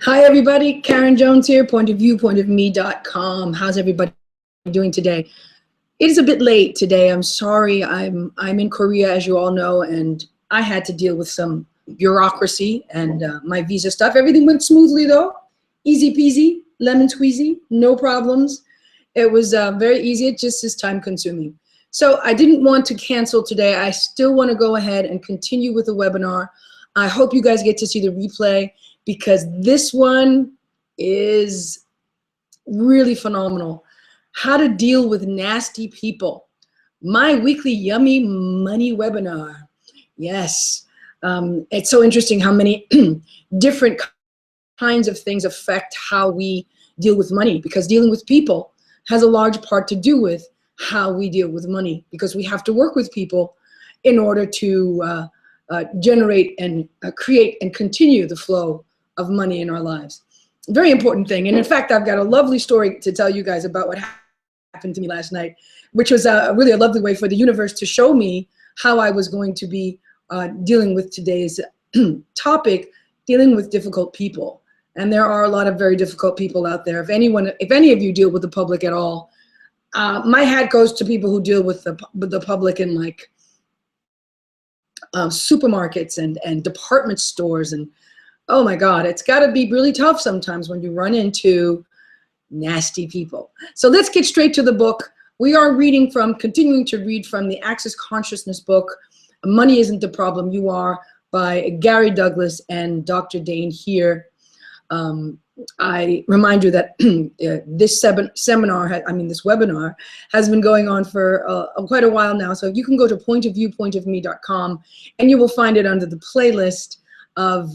Hi, everybody. Karen Jones here, pointofview.me.com. How's everybody doing today? It is a bit late today. I'm sorry. I'm in Korea, as you all know, and I had to deal with some bureaucracy and my visa stuff. Everything went smoothly, though. Easy peasy, lemon squeezy, no problems. It was very easy. It just is time consuming. So I didn't want to cancel today. I still want to go ahead and continue with the webinar. I hope you guys get to see the replay, because this one is really phenomenal. How to deal with nasty people. My weekly yummy money webinar. Yes, it's so interesting how many different kinds of things affect how we deal with money, because dealing with people has a large part to do with how we deal with money, because we have to work with people in order to generate and create and continue the flow of money in our lives. Very important thing. And in fact, I've got a lovely story to tell you guys about what happened to me last night, which was really a lovely way for the universe to show me how I was going to be dealing with today's topic, dealing with difficult people. And there are a lot of very difficult people out there. If any of you deal with the public at all, my hat goes to people who deal with the public in like supermarkets and department stores. And oh my God, it's got to be really tough sometimes when you run into nasty people. So let's get straight to the book. We are continuing to read from the Access Consciousness book, Money Isn't the Problem, You Are, by Gary Douglas and Dr. Dain Heer. I remind you that this webinar has been going on for quite a while now. So you can go to pointofview.me.com and you will find it under the playlist of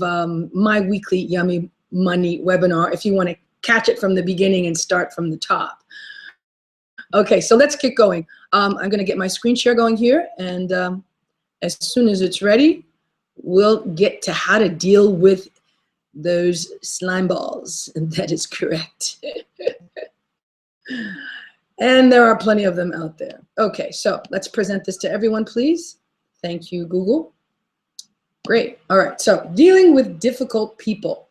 my weekly Yummy Money webinar if you want to catch it from the beginning and start from the top. Okay, so let's get going. I'm going to get my screen share going here, and as soon as it's ready, we'll get to how to deal with those slime balls, and that is correct. And there are plenty of them out there. Okay, so let's present this to everyone, please. Thank you, Google. Great. All right, so dealing with difficult people,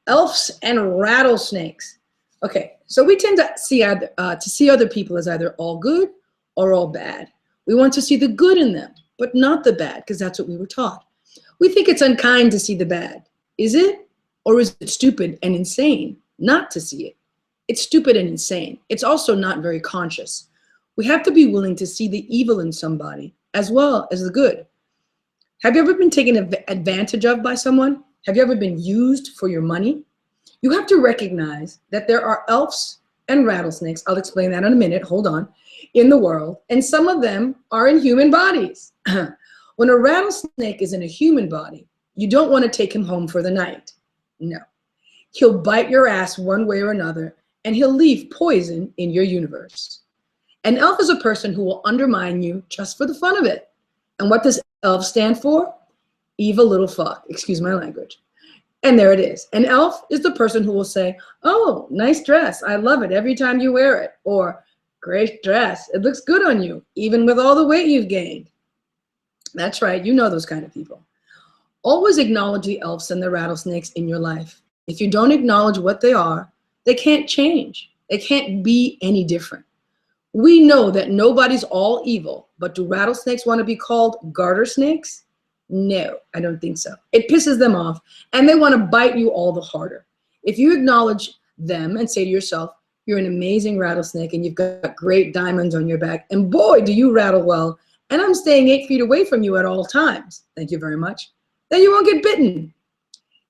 elves and rattlesnakes. Okay, so we tend to see other people as either all good or all bad. We want to see the good in them, but not the bad, because that's what we were taught. We think it's unkind to see the bad. Is it? Or is it stupid and insane not to see it? It's stupid and insane. It's also not very conscious. We have to be willing to see the evil in somebody as well as the good. Have you ever been taken advantage of by someone? Have you ever been used for your money? You have to recognize that there are elves and rattlesnakes, I'll explain that in a minute, hold on, in the world, and some of them are in human bodies. When a rattlesnake is in a human body, you don't want to take him home for the night. No. He'll bite your ass one way or another, and he'll leave poison in your universe. An elf is a person who will undermine you just for the fun of it. And what does elf stand for? Evil little fuck, excuse my language. And there it is. An elf is the person who will say, oh, nice dress, I love it every time you wear it. Or, great dress, it looks good on you, even with all the weight you've gained. That's right, you know those kind of people. Always acknowledge the elves and the rattlesnakes in your life. If you don't acknowledge what they are, they can't change. They can't be any different. We know that nobody's all evil, but do rattlesnakes want to be called garter snakes? No, I don't think so. It pisses them off, and they want to bite you all the harder. If you acknowledge them and say to yourself, you're an amazing rattlesnake and you've got great diamonds on your back, and boy, do you rattle well, and I'm staying 8 feet away from you at all times, thank you very much, then you won't get bitten.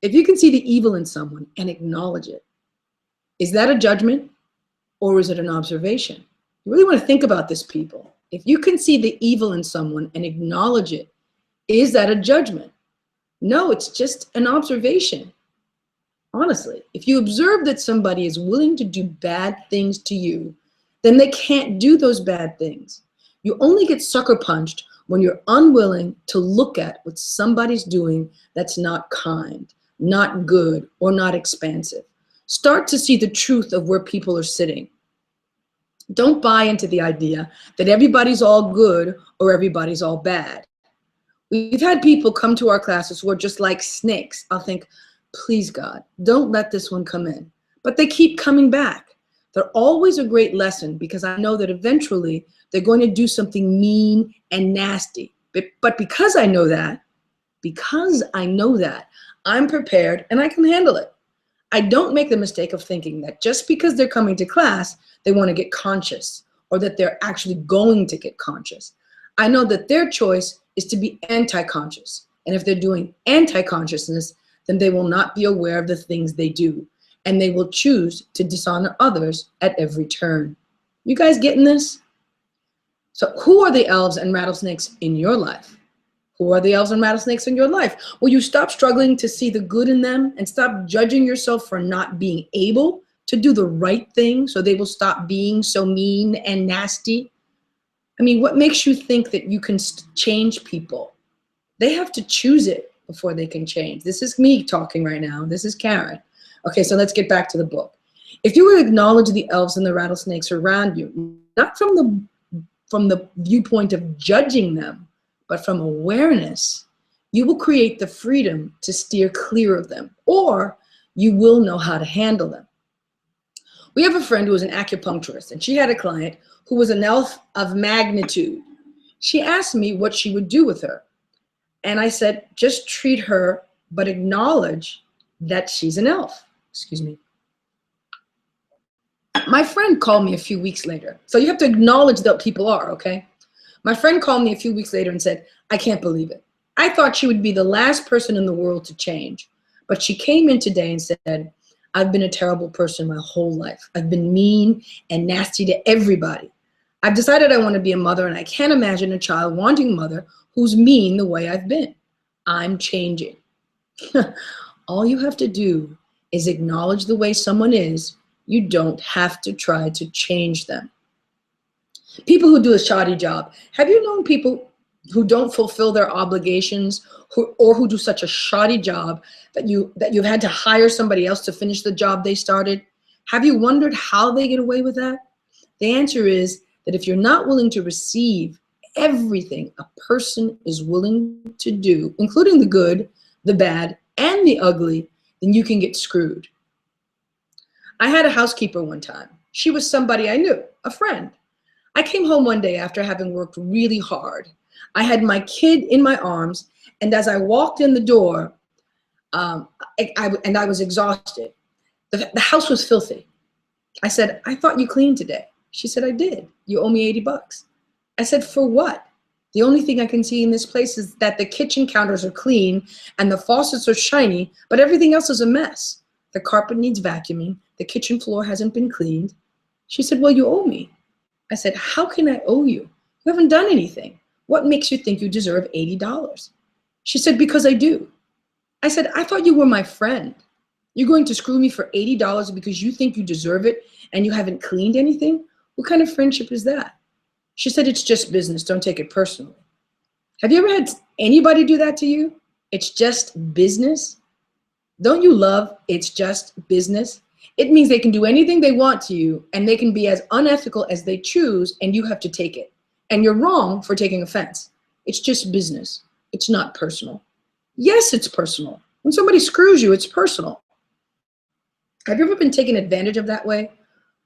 If you can see the evil in someone and acknowledge it, is that a judgment or is it an observation? You really want to think about this, people. If you can see the evil in someone and acknowledge it, is that a judgment? No, it's just an observation. Honestly, if you observe that somebody is willing to do bad things to you, then they can't do those bad things. You only get sucker punched when you're unwilling to look at what somebody's doing that's not kind, not good, or not expansive. Start to see the truth of where people are sitting. Don't buy into the idea that everybody's all good or everybody's all bad. We've had people come to our classes who are just like snakes. I'll think, Please, God, don't let this one come in. But they keep coming back. They're always a great lesson because I know that eventually they're going to do something mean and nasty. But because I know that, I'm prepared and I can handle it. I don't make the mistake of thinking that just because they're coming to class, they want to get conscious or that they're actually going to get conscious. I know that their choice is to be anti-conscious. And if they're doing anti-consciousness, then they will not be aware of the things they do. And they will choose to dishonor others at every turn. You guys getting this? So who are the elves and rattlesnakes in your life? Who are the elves and rattlesnakes in your life? Will you stop struggling to see the good in them and stop judging yourself for not being able to do the right thing so they will stop being so mean and nasty? I mean, what makes you think that you can change people? They have to choose it before they can change. This is me talking right now. This is Karen. Okay, so let's get back to the book. If you would acknowledge the elves and the rattlesnakes around you, not from the viewpoint of judging them, but from awareness, you will create the freedom to steer clear of them, or you will know how to handle them. We have a friend who is an acupuncturist, and she had a client who was an elf of magnitude. She asked me what she would do with her. And I said, just treat her, but acknowledge that she's an elf. Excuse me. My friend called me a few weeks later. So you have to acknowledge that people are, okay? My friend called me a few weeks later and said, I can't believe it. I thought she would be the last person in the world to change. But she came in today and said, I've been a terrible person my whole life. I've been mean and nasty to everybody. I've decided I want to be a mother, and I can't imagine a child wanting a mother who's mean the way I've been. I'm changing. All you have to do is acknowledge the way someone is. You don't have to try to change them. People who do a shoddy job. Have you known people who don't fulfill their obligations or who do such a shoddy job that you've had to hire somebody else to finish the job they started? Have you wondered how they get away with that? The answer is that if you're not willing to receive everything a person is willing to do, including the good, the bad, and the ugly, then you can get screwed. I had a housekeeper one time. She was somebody I knew, a friend. I came home one day after having worked really hard. I had my kid in my arms, and as I walked in the door, I was exhausted. The house was filthy. I said, I thought you cleaned today. She said, I did. You owe me 80 bucks. I said, for what? The only thing I can see in this place is that the kitchen counters are clean and the faucets are shiny, but everything else is a mess. The carpet needs vacuuming. The kitchen floor hasn't been cleaned. She said, well, you owe me. I said, how can I owe you? You haven't done anything. What makes you think you deserve $80? She said, because I do. I said, I thought you were my friend. You're going to screw me for $80 because you think you deserve it and you haven't cleaned anything? What kind of friendship is that? She said, it's just business. Don't take it personally. Have you ever had anybody do that to you? It's just business. Don't you love it's just business? It means they can do anything they want to you and they can be as unethical as they choose and you have to take it. And you're wrong for taking offense. It's just business. It's not personal. Yes, it's personal. When somebody screws you, it's personal. Have you ever been taken advantage of that way?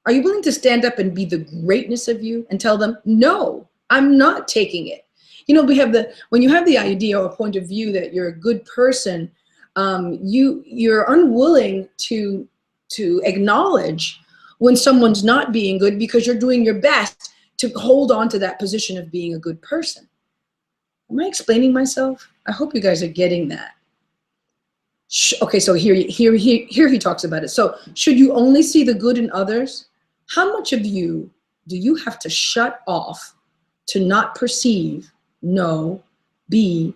Are you willing to stand up and be the greatness of you and tell them, no, I'm not taking it? You know, when you have the idea or point of view that you're a good person, you're unwilling to acknowledge when someone's not being good because you're doing your best to hold on to that position of being a good person. Am I explaining myself? I hope you guys are getting that. Okay, so here he talks about it. So should you only see the good in others? How much of you do you have to shut off to not perceive, know, be,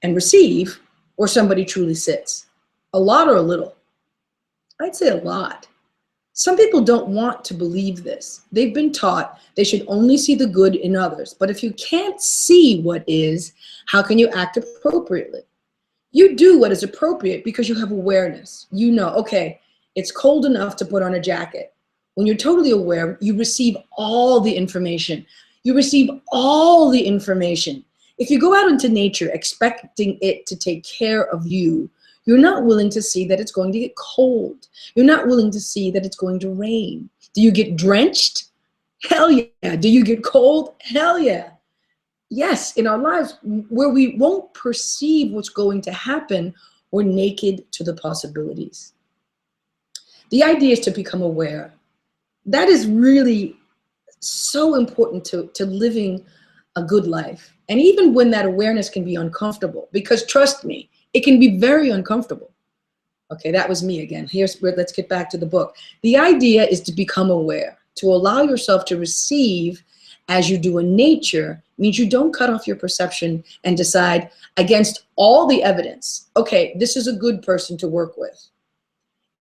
and receive where somebody truly sits? A lot or a little? I'd say a lot. Some people don't want to believe this. They've been taught they should only see the good in others. But if you can't see what is, how can you act appropriately? You do what is appropriate because you have awareness. You know, okay, it's cold enough to put on a jacket. When you're totally aware, you receive all the information. You receive all the information. If you go out into nature expecting it to take care of you, You're not willing to see that it's going to get cold. You're not willing to see that it's going to rain. Do you get drenched? Hell yeah. Do you get cold? Hell yeah. Yes, in our lives where we won't perceive what's going to happen, we're naked to the possibilities. The idea is to become aware. That is really so important to living a good life. And even when that awareness can be uncomfortable, because trust me, it can be very uncomfortable. Okay, that was me again. Let's get back to the book. The idea is to become aware, to allow yourself to receive as you do in nature, means you don't cut off your perception and decide against all the evidence, okay, this is a good person to work with.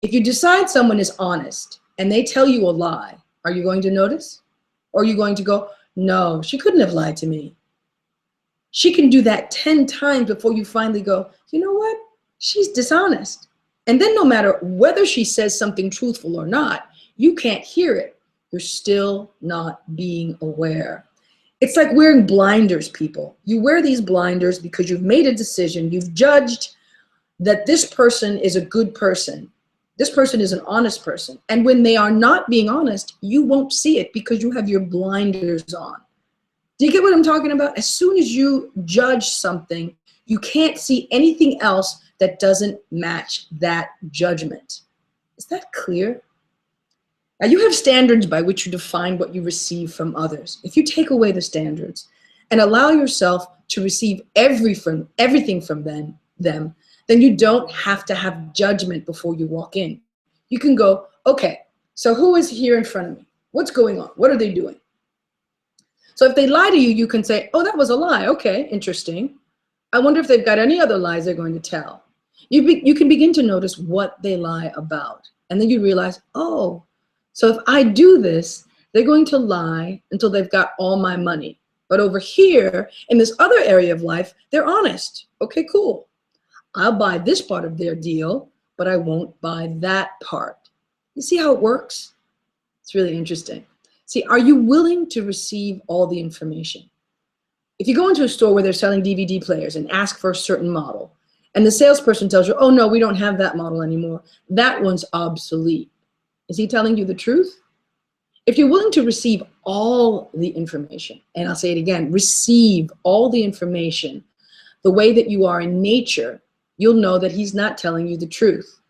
If you decide someone is honest and they tell you a lie, are you going to notice? Or are you going to go, no, she couldn't have lied to me? She can do that 10 times before you finally go, you know what? She's dishonest. And then no matter whether she says something truthful or not, you can't hear it. You're still not being aware. It's like wearing blinders, people. You wear these blinders because you've made a decision. You've judged that this person is a good person. This person is an honest person. And when they are not being honest, you won't see it because you have your blinders on. Do you get what I'm talking about? As soon as you judge something, you can't see anything else that doesn't match that judgment. Is that clear? Now you have standards by which you define what you receive from others. If you take away the standards and allow yourself to receive everything from them, then you don't have to have judgment before you walk in. You can go, okay, so who is here in front of me? What's going on? What are they doing? So if they lie to you, you can say, oh, that was a lie. Okay, interesting. I wonder if they've got any other lies they're going to tell. You can begin to notice what they lie about. And then you realize, oh, so if I do this, they're going to lie until they've got all my money. But over here, in this other area of life, they're honest. Okay, cool. I'll buy this part of their deal, but I won't buy that part. You see how it works? It's really interesting. See, are you willing to receive all the information? If you go into a store where they're selling DVD players and ask for a certain model, and the salesperson tells you, oh no, we don't have that model anymore, that one's obsolete. Is he telling you the truth? If you're willing to receive all the information, and I'll say it again, receive all the information the way that you are in nature, you'll know that he's not telling you the truth.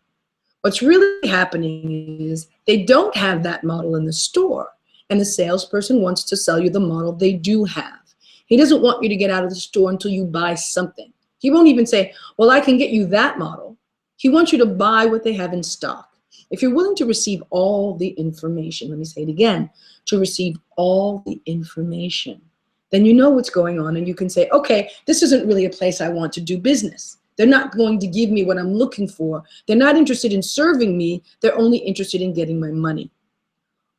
What's really happening is they don't have that model in the store, and the salesperson wants to sell you the model they do have. He doesn't want you to get out of the store until you buy something. He won't even say, well, I can get you that model. He wants you to buy what they have in stock. If you're willing to receive all the information, let me say it again, to receive all the information, then you know what's going on and you can say, okay, this isn't really a place I want to do business. They're not going to give me what I'm looking for. They're not interested in serving me. They're only interested in getting my money.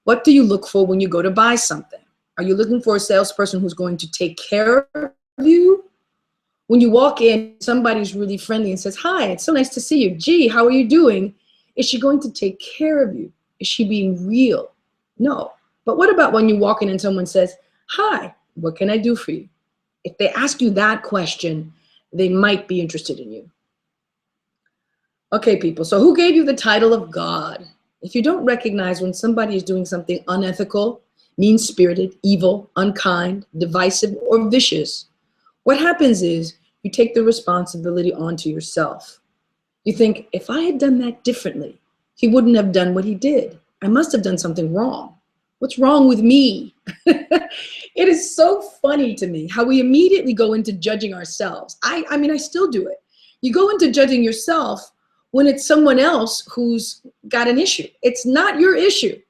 What do you look for when you go to buy something? Are you looking for a salesperson who's going to take care of you? When you walk in, somebody's really friendly and says, hi, it's so nice to see you. Gee, how are you doing? Is she going to take care of you? Is she being real? No. But what about when you walk in and someone says, hi, what can I do for you? If they ask you that question, they might be interested in you. Okay, people, so who gave you the title of God? If you don't recognize when somebody is doing something unethical, mean-spirited, evil, unkind, divisive, or vicious, what happens is you take the responsibility onto yourself. You think, if I had done that differently, he wouldn't have done what he did. I must have done something wrong. What's wrong with me? It is so funny to me how we immediately go into judging ourselves. I mean, I still do it. You go into judging yourself when it's someone else who's got an issue. It's not your issue.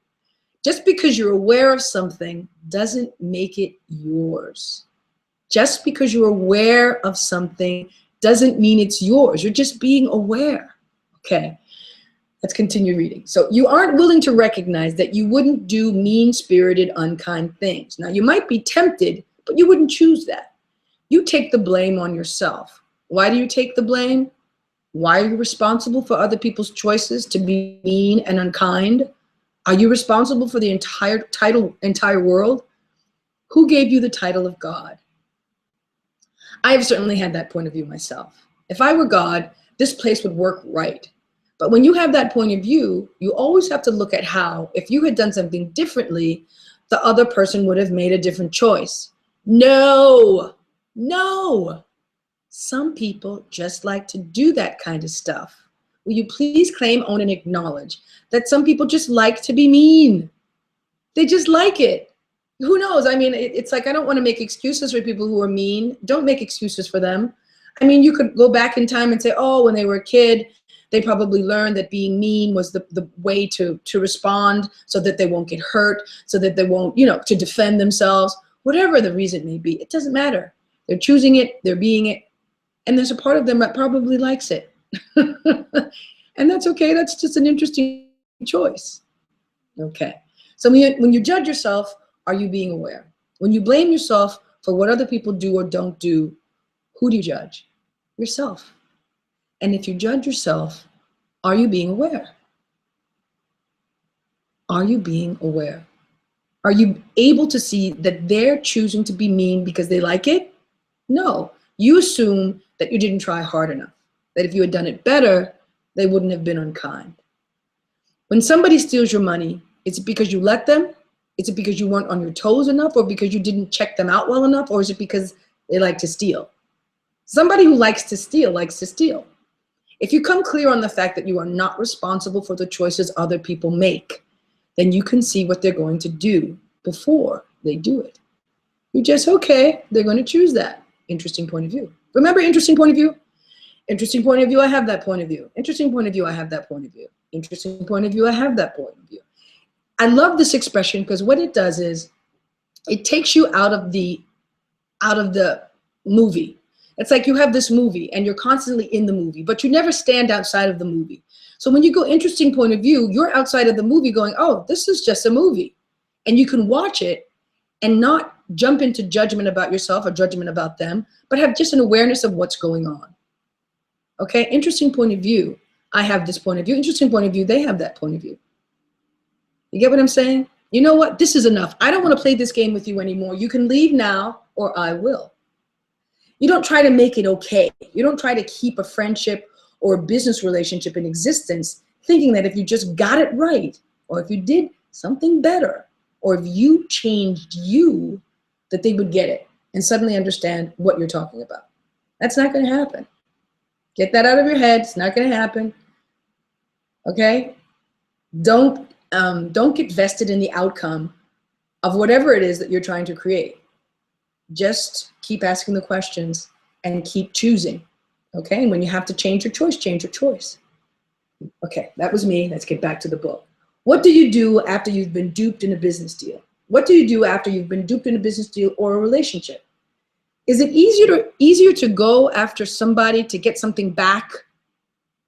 Just because you're aware of something doesn't make it yours. Just because you're aware of something doesn't mean it's yours. You're just being aware. Okay, let's continue reading. So you aren't willing to recognize that you wouldn't do mean-spirited, unkind things. Now, you might be tempted, but you wouldn't choose that. You take the blame on yourself. Why do you take the blame? Why are you responsible for other people's choices to be mean and unkind? Are you responsible for the entire world? Who gave you the title of God? I have certainly had that point of view myself. If I were God, this place would work right. But when you have that point of view, you always have to look at how, if you had done something differently, the other person would have made a different choice. No, no. Some people just like to do that kind of stuff. Will you please claim, own, and acknowledge that some people just like to be mean? They just like it. Who knows? I mean, it's like, I don't want to make excuses for people who are mean. Don't make excuses for them. I mean, you could go back in time and say, oh, when they were a kid, they probably learned that being mean was the way to respond so that they won't get hurt, so that they won't, to defend themselves. Whatever the reason may be, it doesn't matter. They're choosing it, they're being it, and there's a part of them that probably likes it. And that's okay, that's just an interesting choice. Okay, so when you judge yourself, are you being aware? When you blame yourself for what other people do or don't do, who do you judge? Yourself. And if you judge yourself, are you being aware? Are you being aware? Are you able to see that they're choosing to be mean because they like it? No. You assume that you didn't try hard enough, that if you had done it better, they wouldn't have been unkind. When somebody steals your money, is it because you let them? Is it because you weren't on your toes enough, or because you didn't check them out well enough, or is it because they like to steal? Somebody who likes to steal likes to steal. If you come clear on the fact that you are not responsible for the choices other people make, then you can see what they're going to do before they do it. You just, okay, they're going to choose that. Interesting point of view. Remember interesting point of view? Interesting point of view, I have that point of view. Interesting point of view, I have that point of view. Interesting point of view, I have that point of view. I love this expression because what it does is it takes you out of the movie. It's like you have this movie and you're constantly in the movie, but you never stand outside of the movie. So when you go interesting point of view, you're outside of the movie going, oh, this is just a movie. And you can watch it and not jump into judgment about yourself or judgment about them, but have just an awareness of what's going on. Okay, interesting point of view. I have this point of view. Interesting point of view, they have that point of view. You get what I'm saying? You know what? This is enough. I don't want to play this game with you anymore. You can leave now or I will. You don't try to make it okay. You don't try to keep a friendship or a business relationship in existence thinking that if you just got it right, or if you did something better, or if you changed you, that they would get it and suddenly understand what you're talking about. That's not going to happen. Get that out of your head. It's not going to happen. Okay? Don't get vested in the outcome of whatever it is that you're trying to create. Just keep asking the questions and keep choosing. Okay? And when you have to change your choice, change your choice. Okay, that was me. Let's get back to the book. What do you do after you've been duped in a business deal? What do you do after you've been duped in a business deal or a relationship? Is it easier to go after somebody to get something back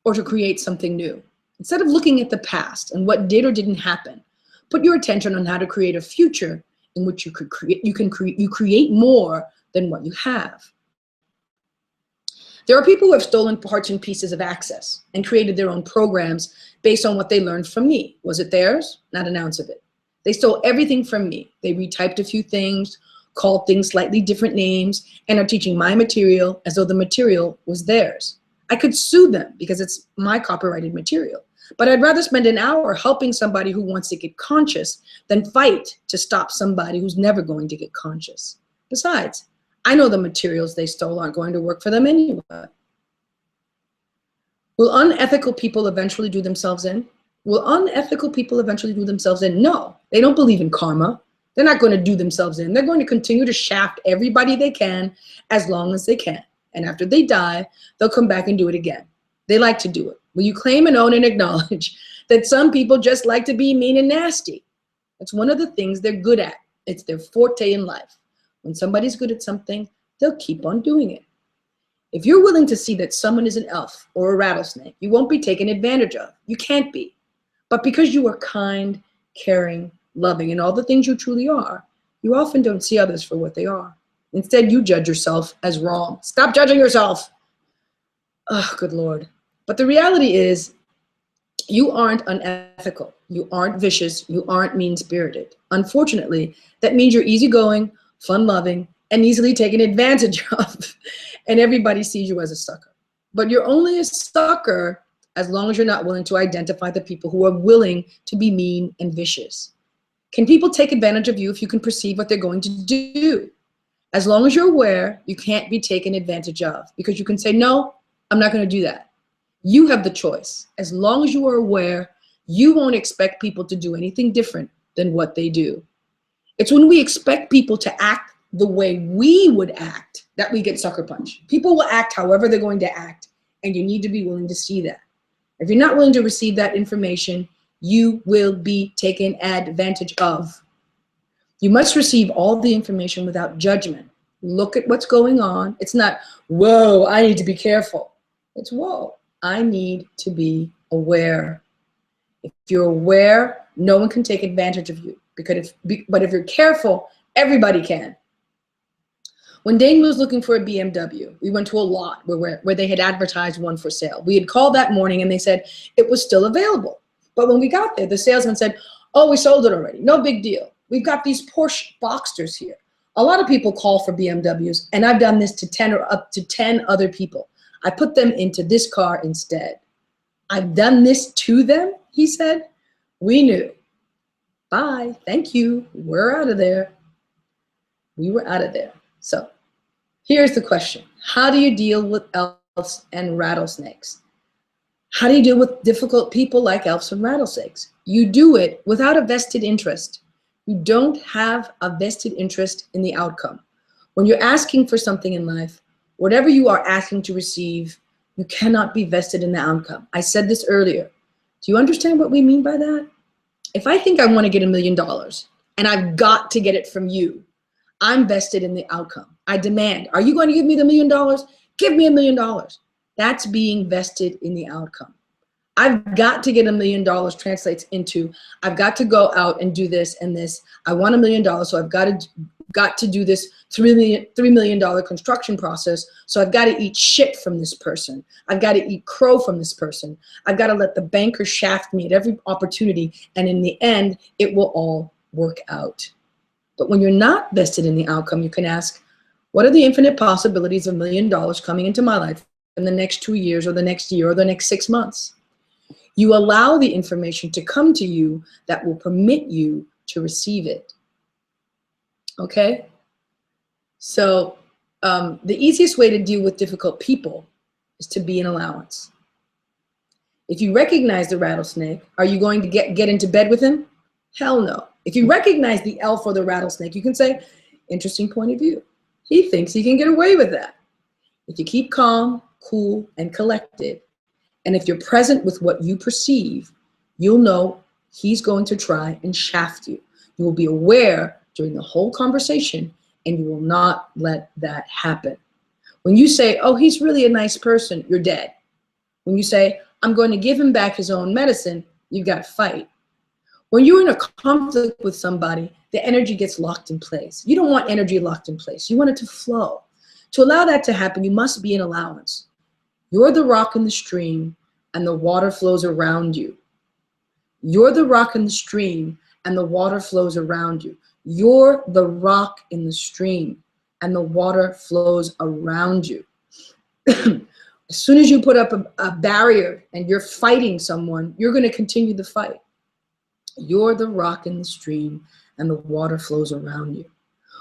or to create something new? Instead of looking at the past and what did or didn't happen, put your attention on how to create a future in which you create more than what you have. There are people who have stolen parts and pieces of Access and created their own programs based on what they learned from me. Was it theirs? Not an ounce of it. They stole everything from me. They retyped a few things, called things slightly different names, and are teaching my material as though the material was theirs. I could sue them because it's my copyrighted material. But I'd rather spend an hour helping somebody who wants to get conscious than fight to stop somebody who's never going to get conscious. Besides, I know the materials they stole aren't going to work for them anyway. Will unethical people eventually do themselves in? Will unethical people eventually do themselves in? No, they don't believe in karma. They're not going to do themselves in. They're going to continue to shaft everybody they can as long as they can. And after they die, they'll come back and do it again. They like to do it. Will you claim and own and acknowledge that some people just like to be mean and nasty? That's one of the things they're good at. It's their forte in life. When somebody's good at something, they'll keep on doing it. If you're willing to see that someone is an elf or a rattlesnake, you won't be taken advantage of. You can't be. But because you are kind, caring, loving, and all the things you truly are, you often don't see others for what they are. Instead, you judge yourself as wrong. Stop judging yourself. Oh, good Lord. But the reality is, you aren't unethical. You aren't vicious. You aren't mean-spirited. Unfortunately, that means you're easygoing, fun-loving, and easily taken advantage of. And everybody sees you as a sucker. But you're only a sucker as long as you're not willing to identify the people who are willing to be mean and vicious. Can people take advantage of you if you can perceive what they're going to do? As long as you're aware, you can't be taken advantage of, because you can say, no, I'm not going to do that. You have the choice. As long as you are aware, you won't expect people to do anything different than what they do. It's when we expect people to act the way we would act that we get sucker punched. People will act however they're going to act, and you need to be willing to see that. If you're not willing to receive that information, you will be taken advantage of. You must receive all the information without judgment. Look at what's going on. It's not, whoa, I need to be careful. It's, whoa, I need to be aware. If you're aware, no one can take advantage of you. But if you're careful, everybody can. When Dain was looking for a BMW, we went to a lot where they had advertised one for sale. We had called that morning and they said it was still available. But when we got there, the salesman said, oh, we sold it already. No big deal. We've got these Porsche Boxsters here. A lot of people call for BMWs, and I've done this to 10 or up to 10 other people. I put them into this car instead. I've done this to them, he said. We knew. Bye. Thank you. We're out of there. We were out of there. So here's the question. How do you deal with elves and rattlesnakes? How do you deal with difficult people like elves and rattlesnakes? You do it without a vested interest. You don't have a vested interest in the outcome. When you're asking for something in life, whatever you are asking to receive, you cannot be vested in the outcome. I said this earlier. Do you understand what we mean by that? If I think I want to get $1 million and I've got to get it from you, I'm vested in the outcome. I demand, are you going to give me the $1 million? Give me $1 million. That's being vested in the outcome. I've got to get $1 million translates into, I've got to go out and do this and this. I want $1 million, so I've got to do this $3 million construction process. So I've got to eat shit from this person. I've got to eat crow from this person. I've got to let the banker shaft me at every opportunity. And in the end, it will all work out. But when you're not vested in the outcome, you can ask, what are the infinite possibilities of $1 million coming into my life in the next 2 years or the next year or the next 6 months? You allow the information to come to you that will permit you to receive it. Okay? So the easiest way to deal with difficult people is to be an allowance. If you recognize the rattlesnake, are you going to get into bed with him? Hell no. If you recognize the elf or the rattlesnake, you can say, interesting point of view. He thinks he can get away with that. If you keep calm, cool, and collected, and if you're present with what you perceive, you'll know he's going to try and shaft you. You will be aware during the whole conversation, and you will not let that happen. When you say, oh, he's really a nice person, you're dead. When you say, I'm going to give him back his own medicine, you've got to fight. When you're in a conflict with somebody, the energy gets locked in place. You don't want energy locked in place. You want it to flow. To allow that to happen, you must be an allowance. You're the rock in the stream, and the water flows around you. You're the rock in the stream, and the water flows around you. You're the rock in the stream, and the water flows around you. As soon as you put up a barrier and you're fighting someone, you're going to continue the fight. You're the rock in the stream, and the water flows around you.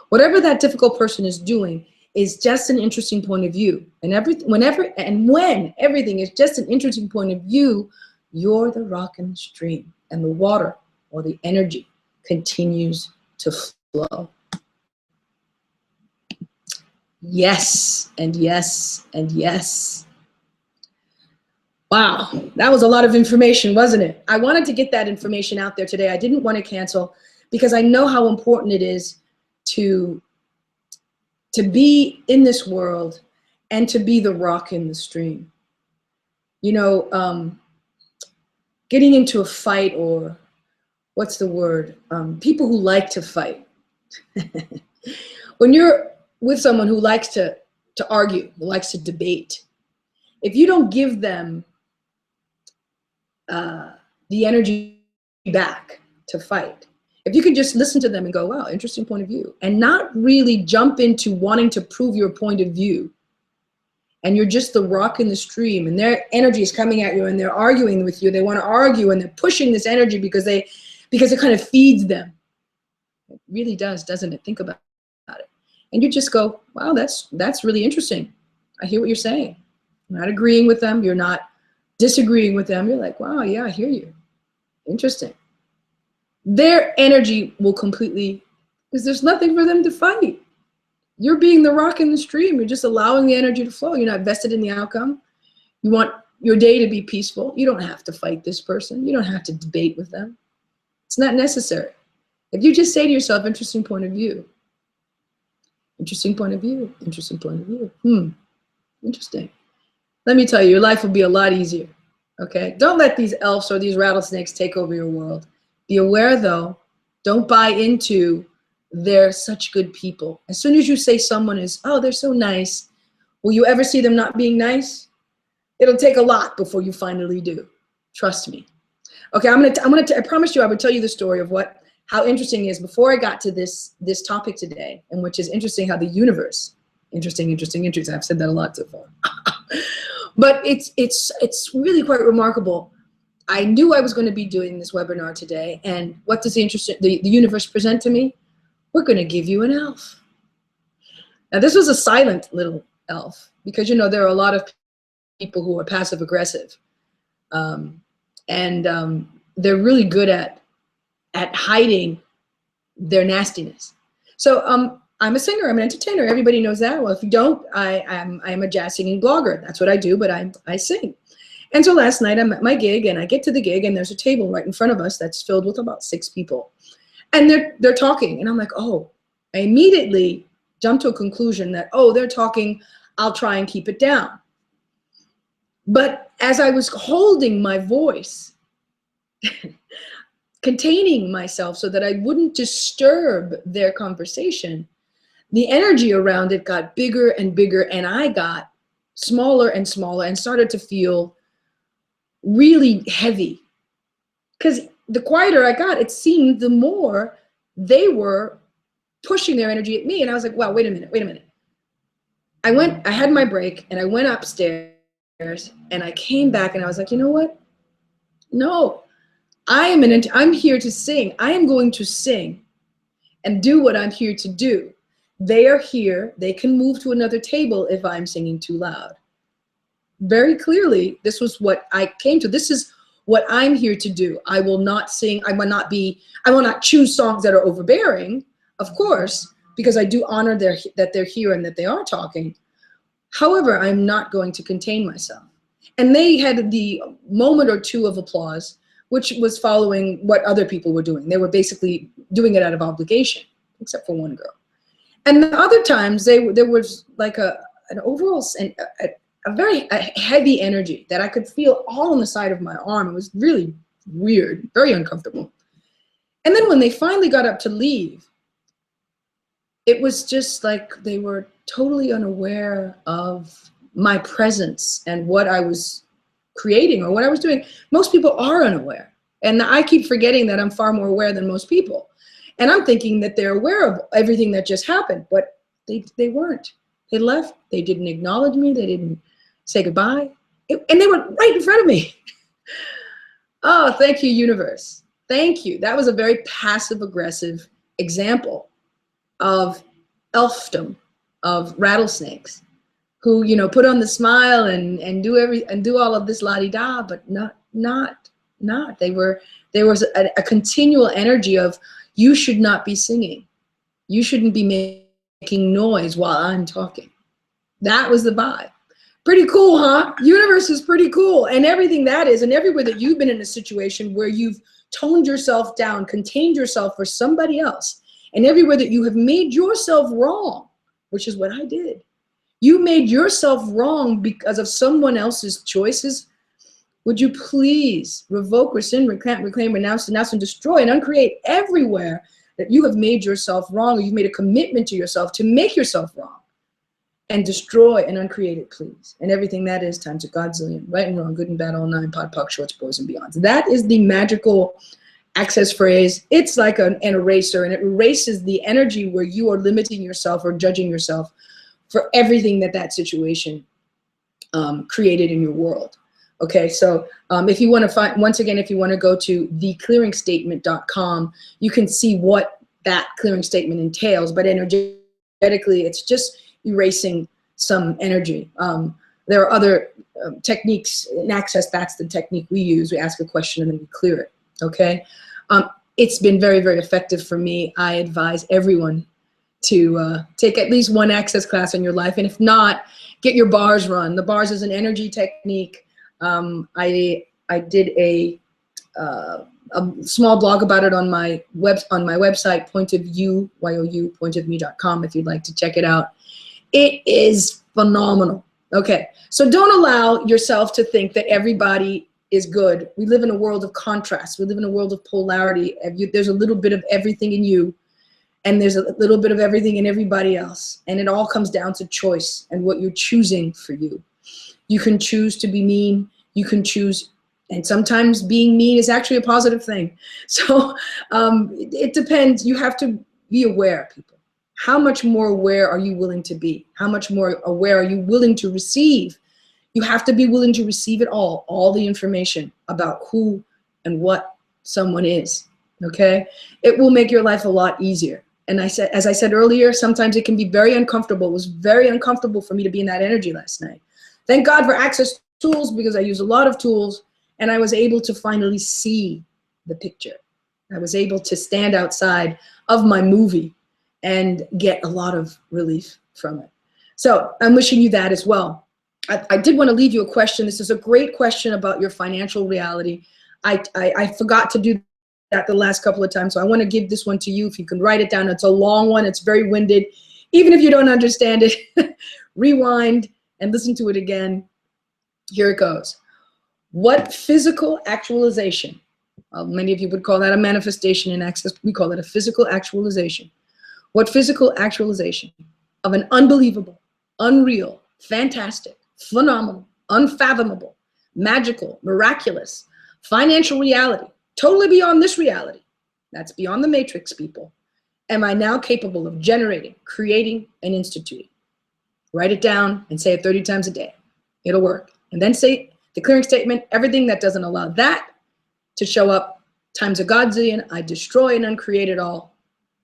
Whatever that difficult person is doing is just an interesting point of view. And when everything is just an interesting point of view, you're the rock in the stream, and the water or the energy continues to flow. Yes, and yes, and yes. Wow, that was a lot of information, wasn't it? I wanted to get that information out there today. I didn't want to cancel because I know how important it is to be in this world and to be the rock in the stream. You know, getting into a fight, or what's the word? People who like to fight. When you're with someone who likes to argue, who likes to debate, if you don't give them the energy back to fight, if you can just listen to them and go, wow, interesting point of view, and not really jump into wanting to prove your point of view, and you're just the rock in the stream, and their energy is coming at you, and they're arguing with you. They want to argue, and they're pushing this energy because it kind of feeds them. It really does, doesn't it? Think about it. And you just go, wow, that's really interesting. I hear what you're saying. You're not agreeing with them. You're not disagreeing with them. You're like, wow, yeah, I hear you. Interesting. Their energy will completely, because there's nothing for them to fight. You're being the rock in the stream. You're just allowing the energy to flow. You're not vested in the outcome. You want your day to be peaceful. You don't have to fight this person. You don't have to debate with them. It's not necessary. If you just say to yourself, interesting point of view, interesting point of view, interesting point of view, interesting. Let me tell you, your life will be a lot easier, okay? Don't let these elves or these rattlesnakes take over your world. Be aware, though, don't buy into they're such good people. As soon as you say someone is, oh, they're so nice, will you ever see them not being nice? It'll take a lot before you finally do. Trust me. Okay, I promised you I would tell you the story of how interesting it is before I got to this topic today, and which is interesting how the universe, interesting. I've said that a lot so far. But it's really quite remarkable. I knew I was going to be doing this webinar today, and what does the universe present to me? We're going to give you an elf. Now, this was a silent little elf, because, you know, there are a lot of people who are passive aggressive, and they're really good at hiding their nastiness. So I'm a singer, I'm an entertainer. Everybody knows that. Well, if you don't, I'm a jazz singing blogger. That's what I do, but I sing. And so last night I'm at my gig, and I get to the gig, and there's a table right in front of us that's filled with about 6 people. And they're talking, and I'm like, oh, I immediately jumped to a conclusion that, oh, they're talking, I'll try and keep it down. But as I was holding my voice, containing myself so that I wouldn't disturb their conversation, the energy around it got bigger and bigger, and I got smaller and smaller and started to feel really heavy. Because the quieter I got, it seemed the more they were pushing their energy at me. And I was like, wow, wait a minute. I had my break, and I went upstairs, and I came back, and I was like, you know what? No, I'm here to sing. I am going to sing and do what I'm here to do. They are here. They can move to another table if I'm singing too loud. Very clearly, this was what I came to. This is what I'm here to do. I will not sing. I will not choose songs that are overbearing, of course, because I do honor that they're here and that they are talking. However, I'm not going to contain myself. And they had the moment or two of applause, which was following what other people were doing. They were basically doing it out of obligation, except for one girl. And the other times, there was like an overall, a very heavy energy that I could feel all on the side of my arm. It was really weird, very uncomfortable. And then when they finally got up to leave, it was just like they were totally unaware of my presence and what I was creating or what I was doing. Most people are unaware. And I keep forgetting that I'm far more aware than most people. And I'm thinking that they're aware of everything that just happened, but they weren't. They left. They didn't acknowledge me. They didn't say goodbye. And they were right in front of me. Oh, thank you, universe. Thank you. That was a very passive-aggressive example of elfdom, of rattlesnakes, who, you know, put on the smile and do all of this la-di-da, but not. There was a continual energy of, you should not be singing. You shouldn't be making noise while I'm talking. That was the vibe. Pretty cool, huh? Universe is pretty cool. And everything that is, and everywhere that you've been in a situation where you've toned yourself down, contained yourself for somebody else, and everywhere that you have made yourself wrong, which is what I did. You made yourself wrong because of someone else's choices. Would you please revoke, rescind, recant, reclaim, renounce, denounce, and destroy and uncreate everywhere that you have made yourself wrong, or you've made a commitment to yourself to make yourself wrong, and destroy and uncreate it, please. And everything that is times a godzillion, right and wrong, good and bad, all nine, pod, poc, shorts, boys, and beyonds. That is the magical access phrase. It's like an eraser, and it erases the energy where you are limiting yourself or judging yourself for everything that situation created in your world. Okay, so if you want to find, once again, if you want to go to theclearingstatement.com, you can see what that clearing statement entails, but energetically, it's just erasing some energy. There are other techniques in Access. That's the technique we use. We ask a question and then we clear it, okay? It's been very, very effective for me. I advise everyone to take at least one Access class in your life, and if not, get your bars run. The bars is an energy technique. I did a small blog about it on my website, pointofme.com, if you'd like to check it out. It is phenomenal. Okay, so don't allow yourself to think that everybody is good. We live in a world of contrast. We live in a world of polarity. There's a little bit of everything in you, and there's a little bit of everything in everybody else. And it all comes down to choice and what you're choosing for you. You can choose to be mean. You can choose, and sometimes being mean is actually a positive thing. So it depends. You have to be aware, people. How much more aware are you willing to be? How much more aware are you willing to receive? You have to be willing to receive it all the information about who and what someone is, okay? It will make your life a lot easier. And as I said earlier, sometimes it can be very uncomfortable. It was very uncomfortable for me to be in that energy last night. Thank God for Access tools, because I use a lot of tools, and I was able to finally see the picture. I was able to stand outside of my movie and get a lot of relief from it. So I'm wishing you that as well. I did want to leave you a question. This is a great question about your financial reality. I forgot to do that the last couple of times, so I want to give this one to you. If you can write it down, it's a long one. It's very winded. Even if you don't understand it, rewind and listen to it again. Here it goes. What physical actualization, well, many of you would call that a manifestation in Access, we call it a physical actualization. What physical actualization of an unbelievable, unreal, fantastic, phenomenal, unfathomable, magical, miraculous, financial reality, totally beyond this reality, that's beyond the matrix, people, am I now capable of generating, creating, and instituting? Write it down and say it 30 times a day. It'll work. And then say the clearing statement, everything that doesn't allow that to show up times a godzillion, I destroy and uncreate it all.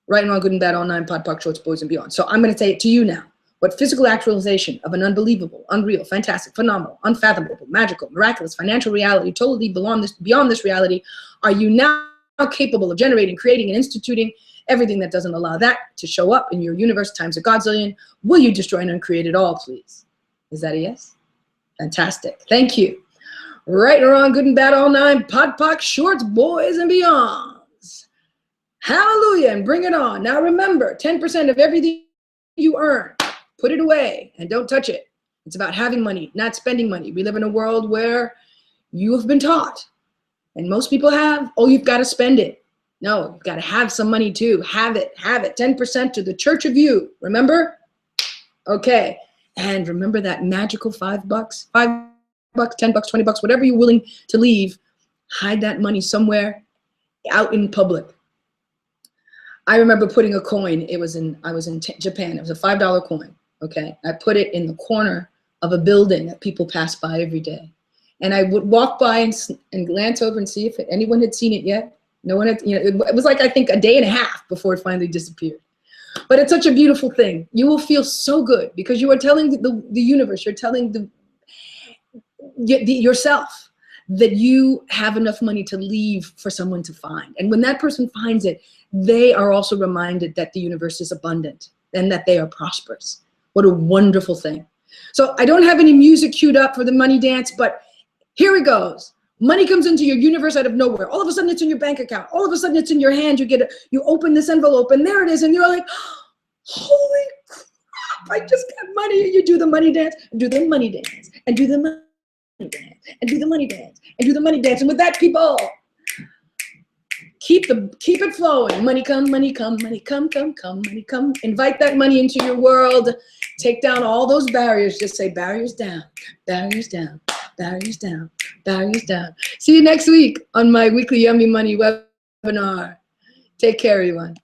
Right and wrong, good and bad, all nine, pod, poc, shorts, boys, and beyond. So I'm going to say it to you now. What physical actualization of an unbelievable, unreal, fantastic, phenomenal, unfathomable, magical, miraculous, financial reality, totally beyond this reality, are you now capable of generating, creating, and instituting everything that doesn't allow that to show up in your universe times a godzillion? Will you destroy and uncreate it all, please? Is that a yes? Fantastic. Thank you. Right and wrong, good and bad, all nine, pod, poc, shorts, boys, and beyonds. Hallelujah, and bring it on. Now remember, 10% of everything you earn, put it away and don't touch it. It's about having money, not spending money. We live in a world where you have been taught, and most people have, oh, you've got to spend it. No, you've got to have some money too. Have it, 10% to the church of you. Remember? Okay. And remember that magical $5, $10, $20, whatever you're willing to leave, hide that money somewhere out in public. I remember putting a coin. I was in Japan. It was a $5 coin. Okay. I put it in the corner of a building that people pass by every day. And I would walk by and glance over and see if anyone had seen it yet. No one had, it was like, I think, a day and a half before it finally disappeared. But it's such a beautiful thing. You will feel so good because you are telling the universe, you're telling yourself that you have enough money to leave for someone to find. And when that person finds it, they are also reminded that the universe is abundant and that they are prosperous. What a wonderful thing. So I don't have any music queued up for the money dance, but here it goes. Money comes into your universe out of nowhere. All of a sudden it's in your bank account. All of a sudden it's in your hand. You open this envelope and there it is. And you're like, holy crap, I just got money. And you do the money dance and do the money dance and do the money dance and do the money dance and do the money dance. And with that, people, keep it flowing. Money come, money come, money come, money come. Invite that money into your world. Take down all those barriers. Just say barriers down, barriers down, barriers down, barriers down. See you next week on my weekly Yummy Money webinar. Take care, everyone.